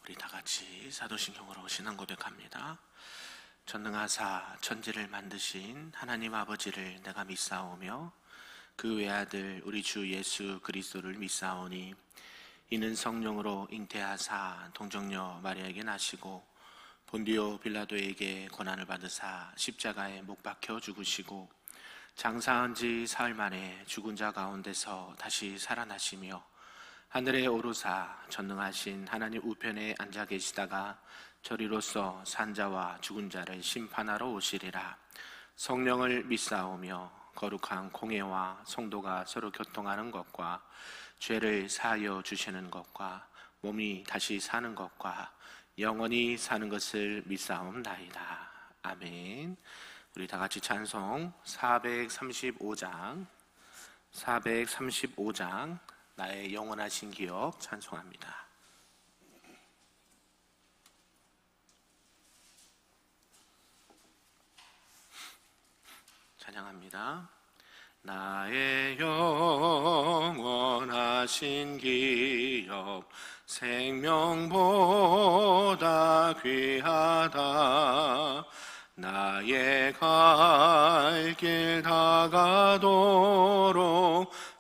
우리 다 같이 사도신경으로 신앙 고백합니다. 전능하사 천지를 만드신 하나님 아버지를 내가 믿사오며 그 외아들 우리 주 예수 그리스도를 믿사오니 이는 성령으로 잉태하사 동정녀 마리아에게 나시고 본디오 빌라도에게 고난을 받으사 십자가에 못 박혀 죽으시고 장사한 지 사흘 만에 죽은 자 가운데서 다시 살아나시며 하늘에 오르사 전능하신 하나님 우편에 앉아 계시다가 저리로서 산자와 죽은 자를 심판하러 오시리라. 성령을 믿사오며 거룩한 공회와 성도가 서로 교통하는 것과 죄를 사하여 주시는 것과 몸이 다시 사는 것과 영원히 사는 것을 믿사옵나이다. 아멘. 우리 다 같이 찬송 435장 나의 영원하신 기업 찬송합니다. 찬양합니다. 나의 영원하신 기업 생명보다 귀하다. 나의 갈 길 다가도록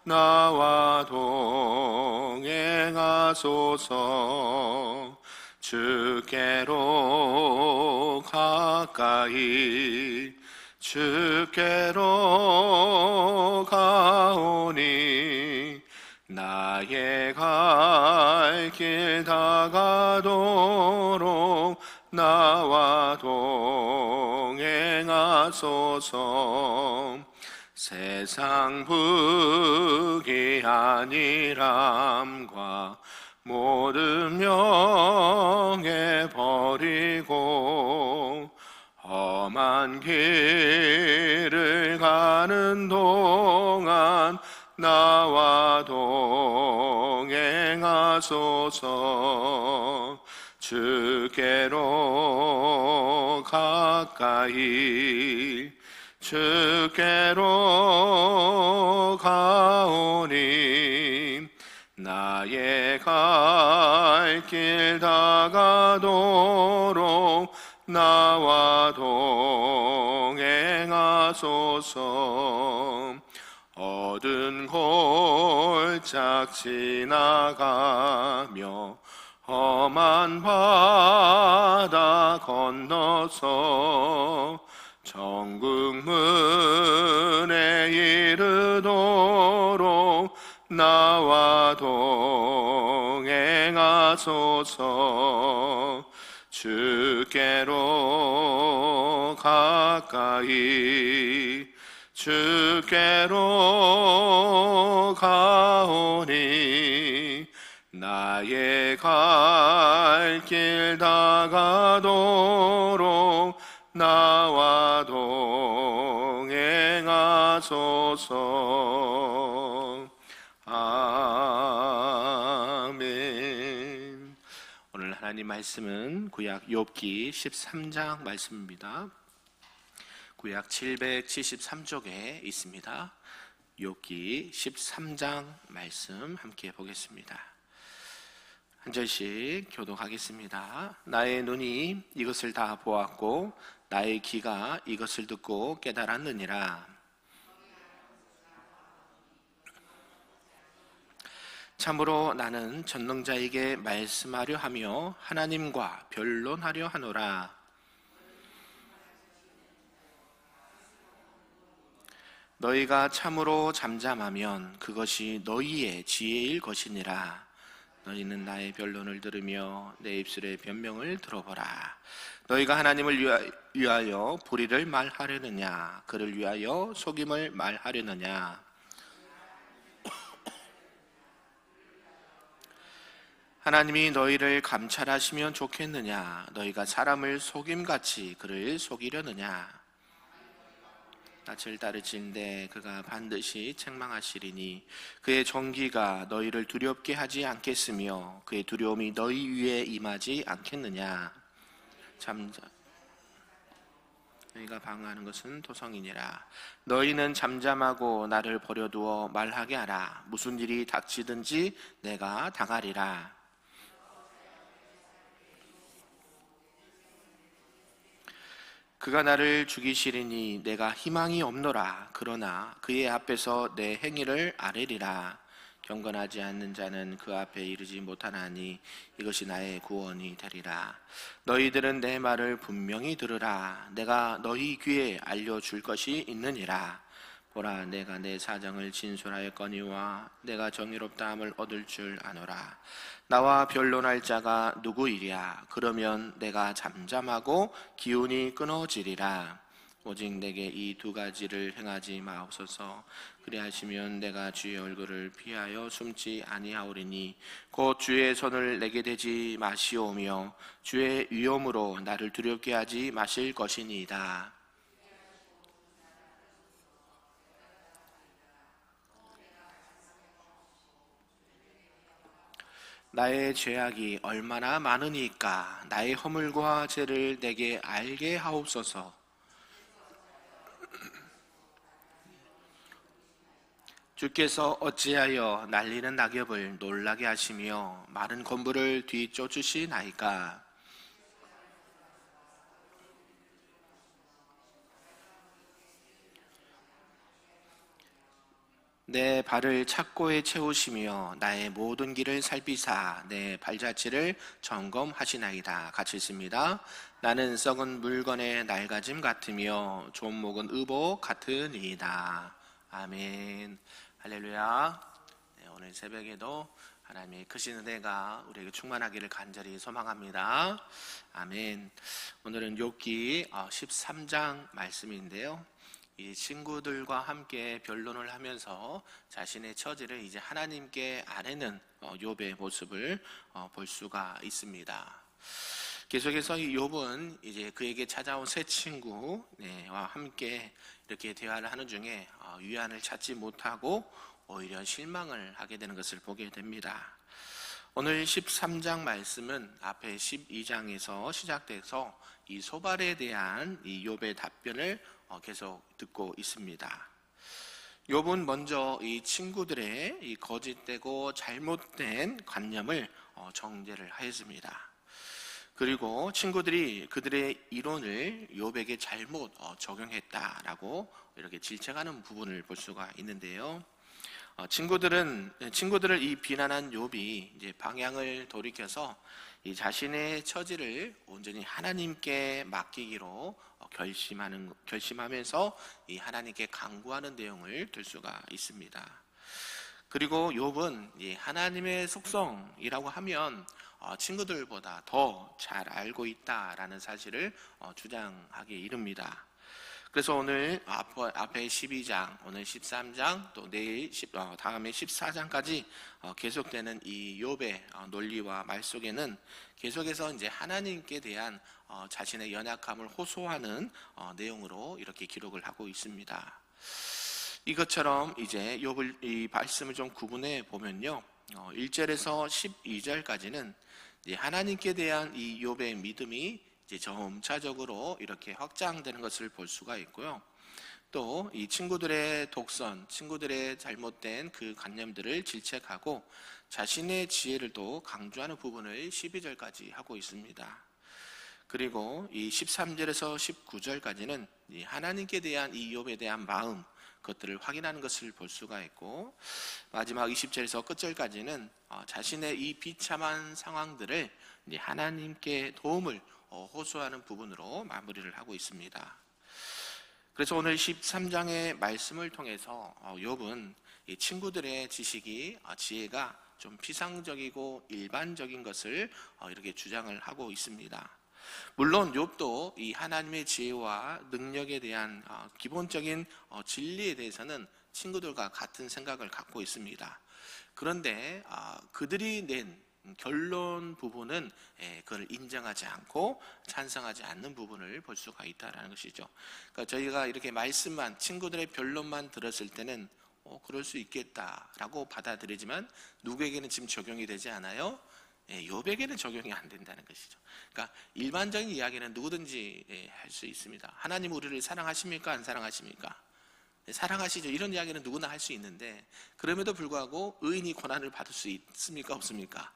나와 동행하소서. 주께로 가까이 주께로 가오니 나의 갈 길 다가도록 나와 동행하소서. 세상 부귀한 일함과 모든 명예 버리고 험한 길을 가는 동안 나와 동행하소서. 주께로 가까이 주께로 가오니 나의 갈 길 다가도록 나와 동행하소서. 어두운 골짝 지나가며 험한 바다 건너서 천국 문에 이르도록 나와 동행하소서. 주께로 가까이 주께로 가오니 나의 갈 길 다가도록 나와 동행하소서. 아멘. 오늘 하나님 말씀은 구약 욥기 13장 말씀입니다. 구약 773쪽에 있습니다. 욥기 13장 말씀 함께 보겠습니다. 한 절씩 교독하겠습니다. 나의 눈이 이것을 다 보았고 나의 귀가 이것을 듣고 깨달았느니라. 참으로 나는 전능자에게 말씀하려 하며 하나님과 변론하려 하노라. 너희가 참으로 잠잠하면 그것이 너희의 지혜일 것이니라. 너희는 나의 변론을 들으며 내 입술의 변명을 들어보라. 너희가 하나님을 위하여 불의를 말하려느냐 그를 위하여 속임을 말하려느냐. 하나님이 너희를 감찰하시면 좋겠느냐 너희가 사람을 속임같이 그를 속이려느냐. 낯을 따르신데 그가 반드시 책망하시리니 그의 정기가 너희를 두렵게 하지 않겠으며 그의 두려움이 너희 위에 임하지 않겠느냐. 너희가 방어하는 것은 도성이니라. 너희는 잠잠하고 나를 버려두어 말하게 하라. 무슨 일이 닥치든지 내가 당하리라. 그가 나를 죽이시리니 내가 희망이 없노라. 그러나 그의 앞에서 내 행위를 아뢰리라. 경건하지 않는 자는 그 앞에 이르지 못하나니 이것이 나의 구원이 되리라. 너희들은 내 말을 분명히 들으라. 내가 너희 귀에 알려줄 것이 있느니라. 보라, 내가 내 사정을 진술하였거니와 내가 정의롭다함을 얻을 줄 아노라. 나와 변론할 자가 누구이랴? 그러면 내가 잠잠하고 기운이 끊어지리라. 오직 내게 이 두 가지를 행하지 마옵소서. 그리하시면 내가 주의 얼굴을 피하여 숨지 아니하오리니 곧 주의 손을 내게 대지 마시오며 주의 위엄으로 나를 두렵게 하지 마실 것이니이다. 나의 죄악이 얼마나 많으니까 나의 허물과 죄를 내게 알게 하옵소서. 주께서 어찌하여 날리는 낙엽을 놀라게 하시며 마른 건물을 뒤쫓으시나이까? 내 발을 착고에 채우시며 나의 모든 길을 살피사 내 발자취를 점검하시나이다. 같이 읽습니다. 나는 썩은 물건의 낡아짐 같으며 존목은 의복 같으니이다. 아멘. 할렐루야. 네, 오늘 새벽에도 하나님의 크신 은혜가 우리에게 충만하기를 간절히 소망합니다. 아멘. 오늘은 욥기 13장 말씀인데요. 이 친구들과 함께 변론을 하면서 자신의 처지를 이제 하나님께 아뢰는 욥의 모습을 볼 수가 있습니다. 계속해서 이 욥은 이제 그에게 찾아온 새 친구와 함께 이렇게 대화를 하는 중에 위안을 찾지 못하고 오히려 실망을 하게 되는 것을 보게 됩니다. 오늘 13장 말씀은 앞에 12장에서 시작돼서 이 소발에 대한 이 욥의 답변을 계속 듣고 있습니다. 욥은 먼저 이 친구들의 이 거짓되고 잘못된 관념을 정죄를 하였습니다. 그리고 친구들이 그들의 이론을 욥에게 잘못 적용했다라고 이렇게 질책하는 부분을 볼 수가 있는데요. 친구들을 이 비난한 욥이 이제 방향을 돌이켜서 이 자신의 처지를 온전히 하나님께 맡기기로 결심하면서 이 하나님께 간구하는 내용을 들 수가 있습니다. 그리고 욥은 이 하나님의 속성이라고 하면 친구들보다 더 잘 알고 있다라는 사실을 주장하기에 이릅니다. 그래서 오늘 앞에 12장, 오늘 13장, 또 내일 다음에 14장까지 계속되는 이 욥의 논리와 말 속에는 계속해서 이제 하나님께 대한 자신의 연약함을 호소하는 내용으로 이렇게 기록을 하고 있습니다. 이것처럼 이제 욥을 이 말씀을 좀 구분해 보면요, 1절에서 12절까지는 하나님께 대한 이 욥의 믿음이 이제 점차적으로 이렇게 확장되는 것을 볼 수가 있고요. 또 이 친구들의 독선, 친구들의 잘못된 그 관념들을 질책하고 자신의 지혜를 또 강조하는 부분을 12절까지 하고 있습니다. 그리고 이 13절에서 19절까지는 하나님께 대한 이 욥에 대한 마음, 그것들을 확인하는 것을 볼 수가 있고, 마지막 20절에서 끝절까지는 자신의 이 비참한 상황들을 하나님께 도움을 호소하는 부분으로 마무리를 하고 있습니다. 그래서 오늘 13장의 말씀을 통해서 욥은 이 친구들의 지혜가 좀 피상적이고 일반적인 것을 이렇게 주장을 하고 있습니다. 물론 욥도 이 하나님의 지혜와 능력에 대한 기본적인 진리에 대해서는 친구들과 같은 생각을 갖고 있습니다. 그런데 그들이 낸 결론 부분은 그걸 인정하지 않고 찬성하지 않는 부분을 볼 수가 있다는 것이죠. 그러니까 저희가 이렇게 말씀만, 친구들의 변론만 들었을 때는 그럴 수 있겠다라고 받아들이지만 누구에게는 지금 적용이 되지 않아요? 욥에게는 적용이 안 된다는 것이죠. 그러니까 일반적인 이야기는 누구든지 할 수 있습니다. 하나님 우리를 사랑하십니까? 안 사랑하십니까? 사랑하시죠. 이런 이야기는 누구나 할 수 있는데, 그럼에도 불구하고 의인이 고난을 받을 수 있습니까? 없습니까?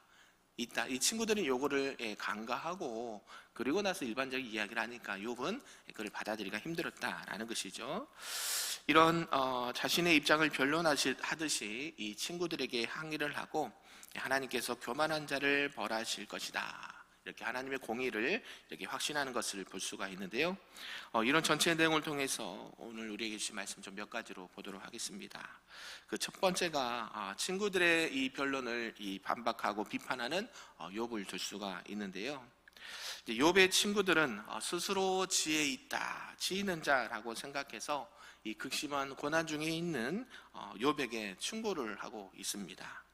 있다. 이 친구들은 요거를 간과하고 그리고 나서 일반적인 이야기를 하니까 욥은 그걸 받아들이기가 힘들었다라는 것이죠. 이런 자신의 입장을 변론하듯이 이 친구들에게 항의를 하고 하나님께서 교만한 자를 벌하실 것이다. 이렇게 하나님의 공의를 이렇게 확신하는 것을 볼 수가 있는데요. 이런 전체 내용을 통해서 오늘 우리에게 주신 말씀 좀 몇 가지로 보도록 하겠습니다. 그 첫 번째가 친구들의 이 변론을 반박하고 비판하는 욥을 들 수가 있는데요. 욥의 친구들은 스스로 지혜 있다, 지혜 있는 자라고 생각해서 이 극심한 고난 중에 있는 욥에게 충고를 하고 있습니다.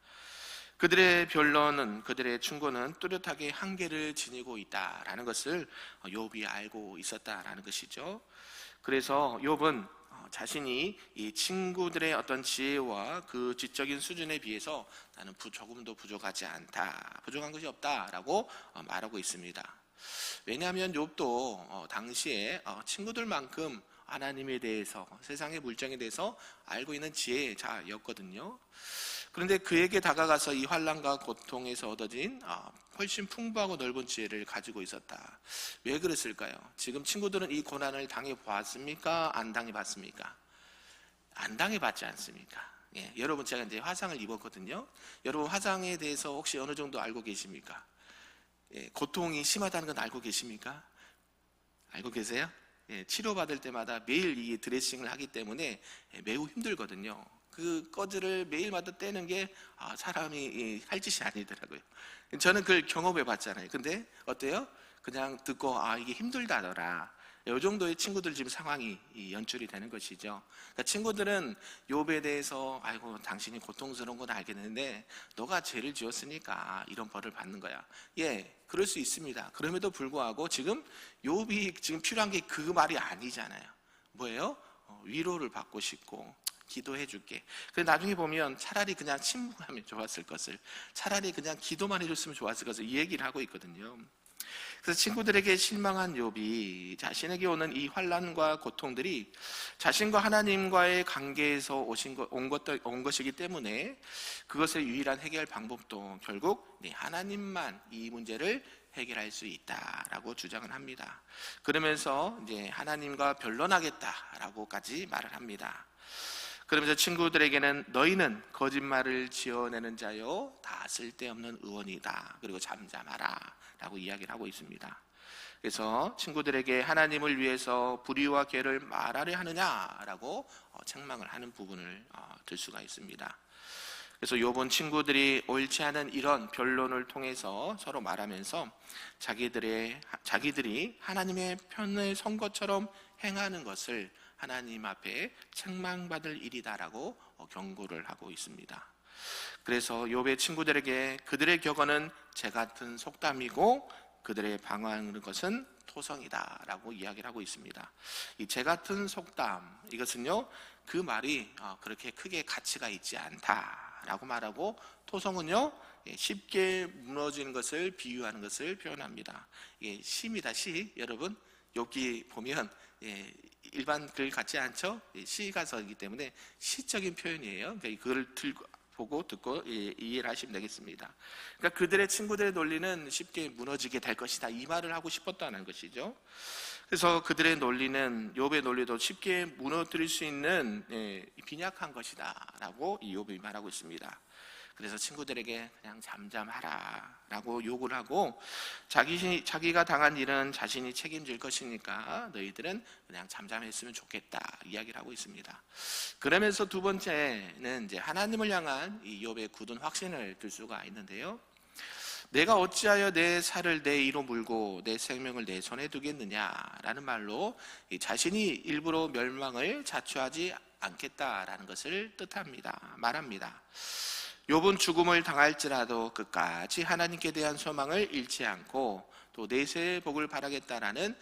그들의 변론은, 그들의 충고는 뚜렷하게 한계를 지니고 있다라는 것을 욥이 알고 있었다라는 것이죠. 그래서 욥은 자신이 이 친구들의 어떤 지혜와 그 지적인 수준에 비해서 나는 조금도 부족하지 않다, 부족한 것이 없다라고 말하고 있습니다. 왜냐하면 욥도 당시에 친구들만큼 하나님에 대해서, 세상의 물정에 대해서 알고 있는 지혜자였거든요. 그런데 그에게 다가가서 이 환난과 고통에서 얻어진 훨씬 풍부하고 넓은 지혜를 가지고 있었다. 왜 그랬을까요? 지금 친구들은 이 고난을 당해봤습니까? 안 당해봤습니까? 안 당해봤지 않습니까? 예, 여러분, 제가 이제 화상을 입었거든요. 여러분, 화상에 대해서 혹시 어느 정도 알고 계십니까? 예, 고통이 심하다는 건 알고 계십니까? 알고 계세요? 예, 치료받을 때마다 매일 이 드레싱을 하기 때문에 매우 힘들거든요. 그 꺼즈를 매일마다 떼는 게 사람이 할 짓이 아니더라고요. 저는 그걸 경험해 봤잖아요. 근데 어때요? 그냥 듣고 이게 힘들다더라. 이 정도의 친구들 지금 상황이 연출이 되는 것이죠. 그러니까 친구들은 욥에 대해서 아이고 당신이 고통스러운 건 알겠는데 너가 죄를 지었으니까 이런 벌을 받는 거야. 예, 그럴 수 있습니다. 그럼에도 불구하고 지금 욥이 지금 필요한 게 그 말이 아니잖아요. 뭐예요? 위로를 받고 싶고 기도해 줄게. 그런데 나중에 보면 차라리 그냥 침묵하면 좋았을 것을, 차라리 그냥 기도만 해줬으면 좋았을 것을 이 얘기를 하고 있거든요. 그래서 친구들에게 실망한 욥이 자신에게 오는 이 환난과 고통들이 자신과 하나님과의 관계에서 온 것이기 때문에 그것의 유일한 해결 방법도 결국 하나님만 이 문제를 해결할 수 있다라고 주장을 합니다. 그러면서 이제 하나님과 변론하겠다라고까지 말을 합니다. 그러면서 친구들에게는 너희는 거짓말을 지어내는 자요 다 쓸데없는 의원이다, 그리고 잠잠하라 라고 이야기를 하고 있습니다. 그래서 친구들에게 하나님을 위해서 불의와 괴를 말하려 하느냐라고 책망을 하는 부분을 들 수가 있습니다. 그래서 욥은 친구들이 옳지 않은 이런 변론을 통해서 서로 말하면서 자기들이 하나님의 편을 선 것처럼 행하는 것을 하나님 앞에 책망받을 일이다라고 경고를 하고 있습니다. 그래서 욥의 친구들에게 그들의 격언은 재 같은 속담이고 그들의 방황하는 것은 토성이다라고 이야기를 하고 있습니다. 이 재 같은 속담, 이것은요 그 말이 그렇게 크게 가치가 있지 않다라고 말하고, 토성은요 쉽게 무너지는 것을 비유하는 것을 표현합니다. 이게 시입니다. 시. 여러분 욥기 보면 일반 글 같지 않죠? 시가서이기 때문에 시적인 표현이에요. 그러니까 그걸 보고 듣고 이해를 하시면 되겠습니다. 그러니까 그들의 친구들의 논리는 쉽게 무너지게 될 것이다, 이 말을 하고 싶었다는 것이죠. 그래서 그들의 논리는 욥의 논리도 쉽게 무너뜨릴 수 있는 빈약한 것이다 라고 이 욥이 말하고 있습니다. 그래서 친구들에게 그냥 잠잠하라 라고 욕을 하고, 자기가 당한 일은 자신이 책임질 것이니까 너희들은 그냥 잠잠했으면 좋겠다 이야기를 하고 있습니다. 그러면서 두 번째는 이제 하나님을 향한 이 욥의 굳은 확신을 들 수가 있는데요. 내가 어찌하여 내 살을 내 이로 물고 내 생명을 내 손에 두겠느냐라는 말로 자신이 일부러 멸망을 자초하지 않겠다라는 것을 말합니다. 욥은 죽음을 당할지라도 끝까지 하나님께 대한 소망을 잃지 않고 또 내세의 복을 바라겠다라는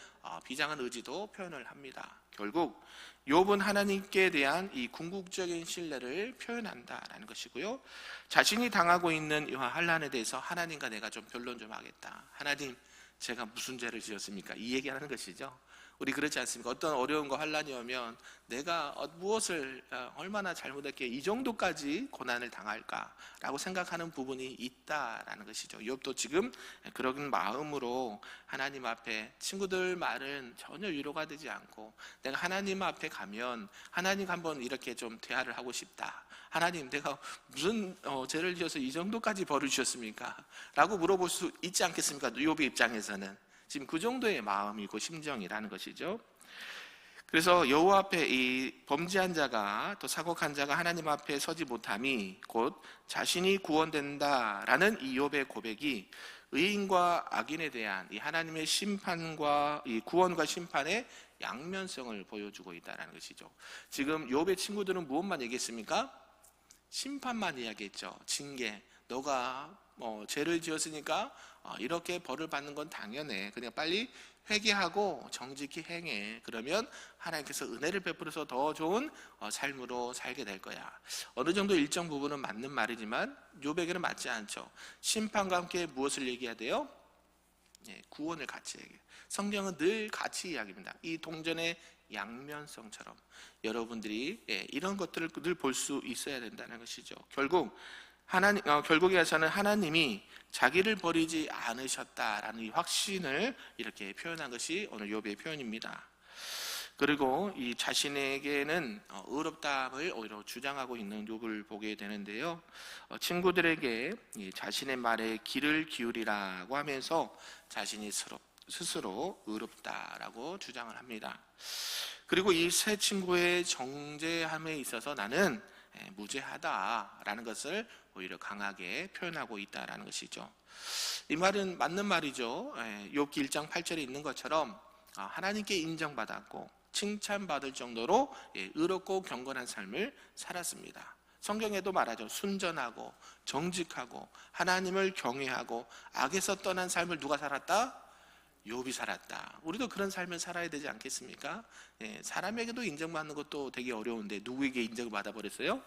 비장한 의지도 표현을 합니다. 결국 욥은 하나님께 대한 이 궁극적인 신뢰를 표현한다라는 것이고요. 자신이 당하고 있는 이 환난에 대해서 하나님과 내가 좀 변론 좀 하겠다. 하나님, 제가 무슨 죄를 지었습니까? 이 얘기하는 것이죠. 우리 그렇지 않습니까? 어떤 어려움과 환란이 오면 내가 무엇을 얼마나 잘못했기에 이 정도까지 고난을 당할까라고 생각하는 부분이 있다라는 것이죠. 욥도 지금 그런 마음으로 하나님 앞에, 친구들 말은 전혀 위로가 되지 않고 내가 하나님 앞에 가면 하나님 한번 이렇게 좀 대화를 하고 싶다. 하나님, 내가 무슨 죄를 지어서 이 정도까지 벌을 주셨습니까? 라고 물어볼 수 있지 않겠습니까? 욥의 입장에서는 지금 그 정도의 마음이고 심정이라는 것이죠. 그래서 여호와 앞에 이 범죄한 자가, 또 사곡한 자가 하나님 앞에 서지 못함이 곧 자신이 구원된다라는 이 욥의 고백이 의인과 악인에 대한 이 하나님의 심판과 이 구원과 심판의 양면성을 보여주고 있다는 것이죠. 지금 욥의 친구들은 무엇만 얘기했습니까? 심판만 이야기했죠. 징계. 너가 죄를 지었으니까 이렇게 벌을 받는 건 당연해. 그냥 빨리 회개하고 정직히 행해. 그러면 하나님께서 은혜를 베풀어서 더 좋은 삶으로 살게 될 거야. 어느 정도 일정 부분은 맞는 말이지만 욥에게는 맞지 않죠. 심판과 함께 무엇을 얘기해야 돼요? 구원을 같이 얘기해요. 성경은 늘 같이 이야기합니다. 이 동전의 양면성처럼 여러분들이 이런 것들을 늘 볼 수 있어야 된다는 것이죠. 결국에 와서는 하나님이 자기를 버리지 않으셨다라는 이 확신을 이렇게 표현한 것이 오늘 욥의 표현입니다. 그리고 이 자신에게는 의롭다함을 오히려 주장하고 있는 욥을 보게 되는데요. 친구들에게 자신의 말에 귀를 기울이라고 하면서 자신이 스스로 의롭다라고 주장을 합니다. 그리고 이 세 친구의 정죄함에 있어서 나는 무죄하다라는 것을 오히려 강하게 표현하고 있다라는 것이죠. 이 말은 맞는 말이죠. 욥기 1장 8절에 있는 것처럼 하나님께 인정받았고 칭찬받을 정도로 의롭고 경건한 삶을 살았습니다. 성경에도 말하죠. 순전하고 정직하고 하나님을 경외하고 악에서 떠난 삶을 누가 살았다? 욥이 살았다. 우리도 그런 삶을 살아야 되지 않겠습니까? 사람에게도 인정받는 것도 되게 어려운데 누구에게 인정을 받아버렸어요?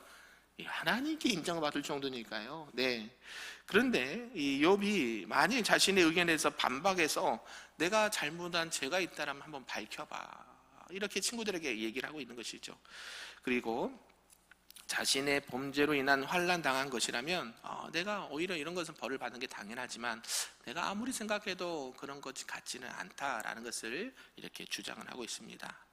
하나님께 인정을 받을 정도니까요. 그런데 이 욥이 만일 자신의 의견에서 반박해서 내가 잘못한 죄가 있다면 한번 밝혀봐. 이렇게 친구들에게 얘기를 하고 있는 것이죠. 그리고 자신의 범죄로 인한 환난 당한 것이라면 내가 오히려 이런 것은 벌을 받는 게 당연하지만 내가 아무리 생각해도 그런 것 같지는 않다라는 것을 이렇게 주장을 하고 있습니다.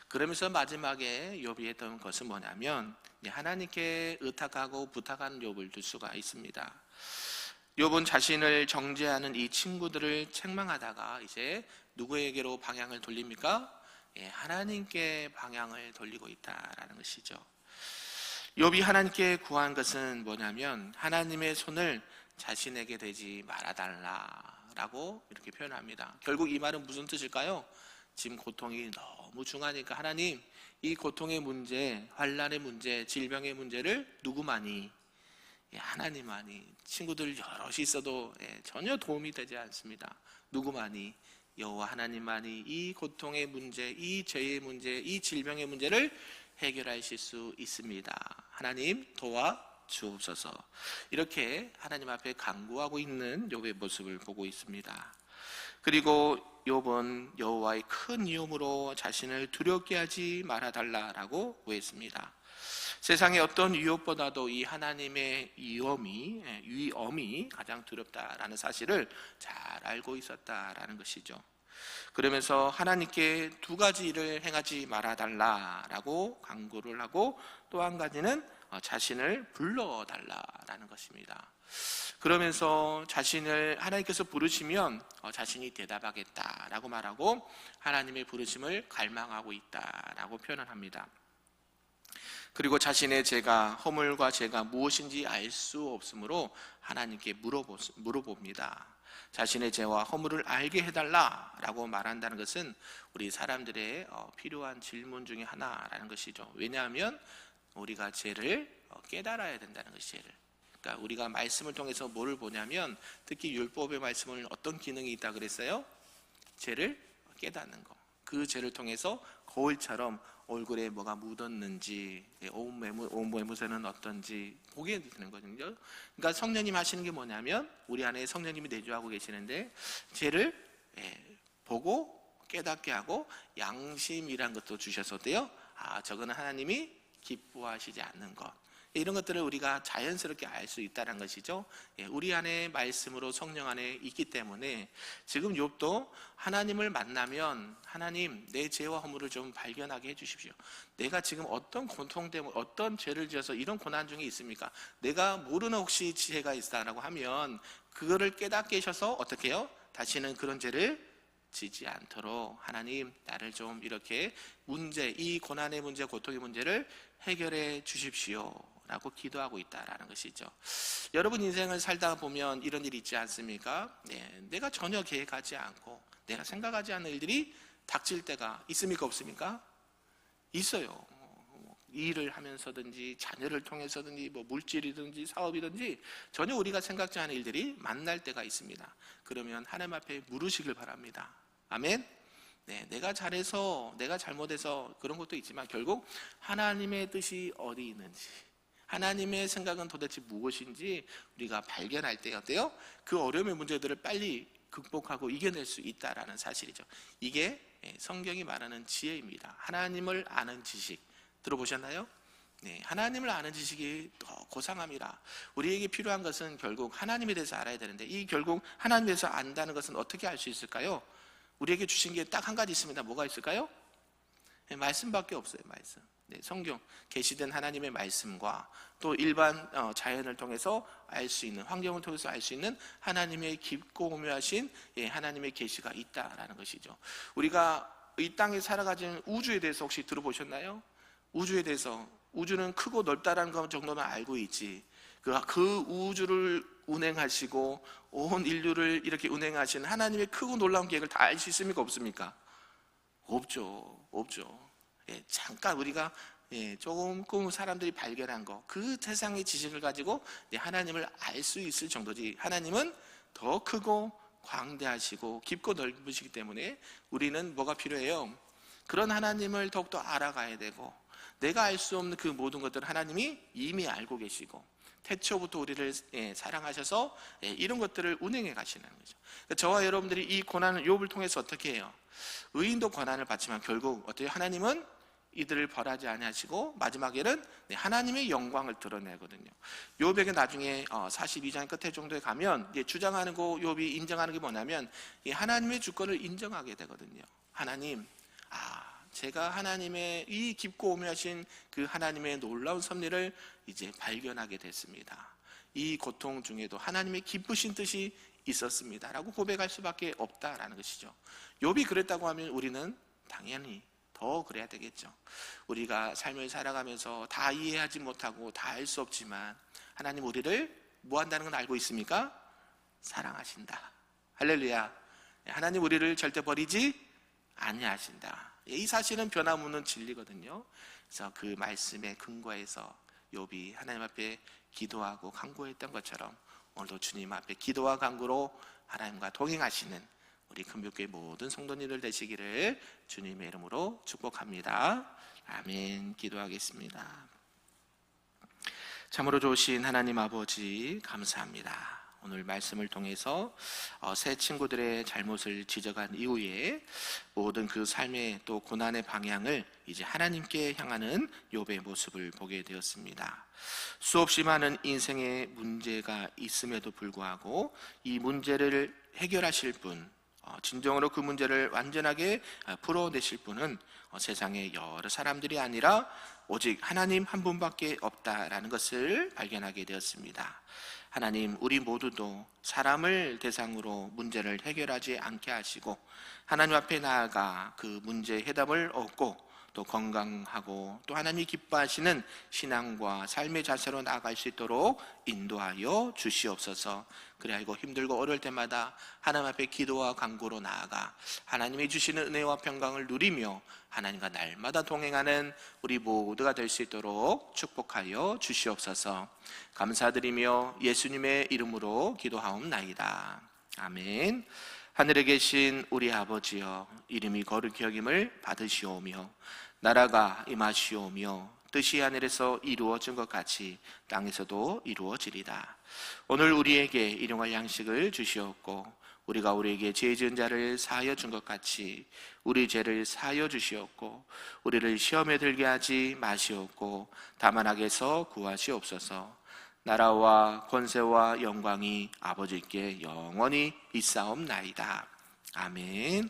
그러면서 마지막에 욥이 했던 것은 뭐냐면 하나님께 의탁하고 부탁하는 욥을 들 수가 있습니다. 욥은 자신을 정죄하는 이 친구들을 책망하다가 이제 누구에게로 방향을 돌립니까? 하나님께 방향을 돌리고 있다라는 것이죠. 욥이 하나님께 구한 것은 뭐냐면 하나님의 손을 자신에게 대지 말아달라라고 이렇게 표현합니다. 결국 이 말은 무슨 뜻일까요? 지금 고통이 너무 중하니까 하나님, 이 고통의 문제, 환난의 문제, 질병의 문제를 누구만이? 하나님만이. 친구들 여럿이 있어도 전혀 도움이 되지 않습니다. 누구만이? 여호와 하나님만이 이 고통의 문제, 이 죄의 문제, 이 질병의 문제를 해결하실 수 있습니다. 하나님 도와 주옵소서. 이렇게 하나님 앞에 간구하고 있는 욥의 모습을 보고 있습니다. 그리고 욥은 여호와의 큰 위엄으로 자신을 두렵게 하지 말아달라라고 구했습니다. 세상의 어떤 위협보다도 이 하나님의 위엄이 가장 두렵다라는 사실을 잘 알고 있었다라는 것이죠. 그러면서 하나님께 두 가지 일을 행하지 말아달라라고 간구를 하고 또 한 가지는 자신을 불러달라라는 것입니다. 그러면서 자신을 하나님께서 부르시면 자신이 대답하겠다라고 말하고 하나님의 부르심을 갈망하고 있다라고 표현을 합니다. 그리고 자신의 죄가, 허물과 죄가 무엇인지 알 수 없으므로 하나님께 물어봅니다. 자신의 죄와 허물을 알게 해달라라고 말한다는 것은 우리 사람들의 필요한 질문 중에 하나라는 것이죠. 왜냐하면 우리가 죄를 깨달아야 된다는 것이에요. 그러니까 우리가 말씀을 통해서 뭐를 보냐면 특히 율법의 말씀은 어떤 기능이 있다 그랬어요? 죄를 깨닫는 거. 그 죄를 통해서 거울처럼 얼굴에 뭐가 묻었는지, 온 외모세는 어떤지 보게 되는 거거든요. 그러니까 성령님 하시는 게 뭐냐면 우리 안에 성령님이 내주하고 계시는데 죄를 보고 깨닫게 하고 양심이란 것도 주셔서도요, 저거는 하나님이 기뻐하시지 않는 것, 이런 것들을 우리가 자연스럽게 알 수 있다는 것이죠. 우리 안에 말씀으로 성령 안에 있기 때문에 지금 욥도 하나님을 만나면 하나님, 내 죄와 허물을 좀 발견하게 해주십시오. 내가 지금 어떤 고통 때문에 어떤 죄를 지어서 이런 고난 중에 있습니까? 내가 모르는 혹시 죄가 있다라고 하면 그거를 깨닫게 하셔서 어떻게 해요? 다시는 그런 죄를 지지 않도록 하나님, 나를 좀 이렇게 이 고난의 문제, 고통의 문제를 해결해 주십시오 라고 기도하고 있다라는 것이죠. 여러분 인생을 살다 보면 이런 일이 있지 않습니까? 내가 전혀 계획하지 않고 내가 생각하지 않는 일들이 닥칠 때가 있습니까? 없습니까? 있어요. 일을 하면서든지 자녀를 통해서든지 물질이든지 사업이든지 전혀 우리가 생각지 않은 일들이 만날 때가 있습니다. 그러면 하나님 앞에 물으시길 바랍니다. 아멘. 내가 잘해서 내가 잘못해서 그런 것도 있지만 결국 하나님의 뜻이 어디 있는지, 하나님의 생각은 도대체 무엇인지 우리가 발견할 때 어때요? 그 어려움의 문제들을 빨리 극복하고 이겨낼 수 있다라는 사실이죠. 이게 성경이 말하는 지혜입니다. 하나님을 아는 지식 들어보셨나요? 하나님을 아는 지식이 더 고상합니다. 우리에게 필요한 것은 결국 하나님에 대해서 알아야 되는데, 이 결국 하나님에 대해서 안다는 것은 어떻게 알 수 있을까요? 우리에게 주신 게 딱 한 가지 있습니다. 뭐가 있을까요? 말씀밖에 없어요. 말씀. 성경, 계시된 하나님의 말씀과 또 일반 자연을 통해서 알 수 있는, 환경을 통해서 알 수 있는 하나님의 깊고 오묘하신 하나님의 계시가 있다라는 것이죠. 우리가 이 땅에 살아가는 우주에 대해서 혹시 들어보셨나요? 우주에 대해서, 우주는 크고 넓다라는 것 정도만 알고 있지, 그 우주를 운행하시고 온 인류를 이렇게 운행하시는 하나님의 크고 놀라운 계획을 다 알 수 있습니까? 없습니까? 없죠. 잠깐 우리가 조금 사람들이 발견한 거, 그 세상의 지식을 가지고 하나님을 알 수 있을 정도지, 하나님은 더 크고 광대하시고 깊고 넓으시기 때문에 우리는 뭐가 필요해요? 그런 하나님을 더욱더 알아가야 되고, 내가 알 수 없는 그 모든 것들을 하나님이 이미 알고 계시고 태초부터 우리를 사랑하셔서 이런 것들을 운행해 가시는 거죠. 저와 여러분들이 이 고난을, 욥을 통해서 어떻게 해요? 의인도 고난을 받지만 결국 어때요? 하나님은 이들을 벌하지 아니하시고 마지막에는 하나님의 영광을 드러내거든요. 욥에게 나중에 42장 끝에 정도에 가면 주장하는 거, 욥이 인정하는 게 뭐냐면 하나님의 주권을 인정하게 되거든요. 하나님, 제가 하나님의 이 깊고 오묘하신 그 하나님의 놀라운 섭리를 이제 발견하게 됐습니다. 이 고통 중에도 하나님의 기쁘신 뜻이 있었습니다 라고 고백할 수밖에 없다라는 것이죠. 욥이 그랬다고 하면 우리는 당연히 더 그래야 되겠죠. 우리가 삶을 살아가면서 다 이해하지 못하고 다 알 수 없지만 하나님 우리를 뭐 한다는 건 알고 있습니까? 사랑하신다. 할렐루야. 하나님 우리를 절대 버리지 아니하신다. 이 사실은 변함없는 진리거든요. 그래서 그 말씀에 근거해서 욥이 하나님 앞에 기도하고 간구했던 것처럼 오늘도 주님 앞에 기도와 간구로 하나님과 동행하시는 우리 금빛교회 모든 성도님들 되시기를 주님의 이름으로 축복합니다. 아멘. 기도하겠습니다. 참으로 좋으신 하나님 아버지, 감사합니다. 오늘 말씀을 통해서 새 친구들의 잘못을 지적한 이후에 모든 그 삶의 또 고난의 방향을 이제 하나님께 향하는 욥의 모습을 보게 되었습니다. 수없이 많은 인생의 문제가 있음에도 불구하고 이 문제를 해결하실 분, 진정으로 그 문제를 완전하게 풀어내실 분은 세상에 여러 사람들이 아니라 오직 하나님 한 분밖에 없다라는 것을 발견하게 되었습니다. 하나님, 우리 모두도 사람을 대상으로 문제를 해결하지 않게 하시고 하나님 앞에 나아가 그 문제의 해답을 얻고 또 건강하고 또 하나님이 기뻐하시는 신앙과 삶의 자세로 나아갈 수 있도록 인도하여 주시옵소서. 그리고 힘들고 어려울 때마다 하나님 앞에 기도와 간구로 나아가 하나님이 주시는 은혜와 평강을 누리며 하나님과 날마다 동행하는 우리 모두가 될 수 있도록 축복하여 주시옵소서. 감사드리며 예수님의 이름으로 기도하옵나이다. 아멘. 하늘에 계신 우리 아버지여, 이름이 거룩히 여김을 받으시오며 나라가 임하시오며 뜻이 하늘에서 이루어진 것 같이 땅에서도 이루어지리다. 오늘 우리에게 일용할 양식을 주시옵고 우리가 우리에게 죄 지은 자를 사하여 준 것 같이 우리 죄를 사하여 주시옵고 우리를 시험에 들게 하지 마시옵고 다만 악에서 구하시옵소서. 나라와 권세와 영광이 아버지께 영원히 있사옵나이다. 아멘.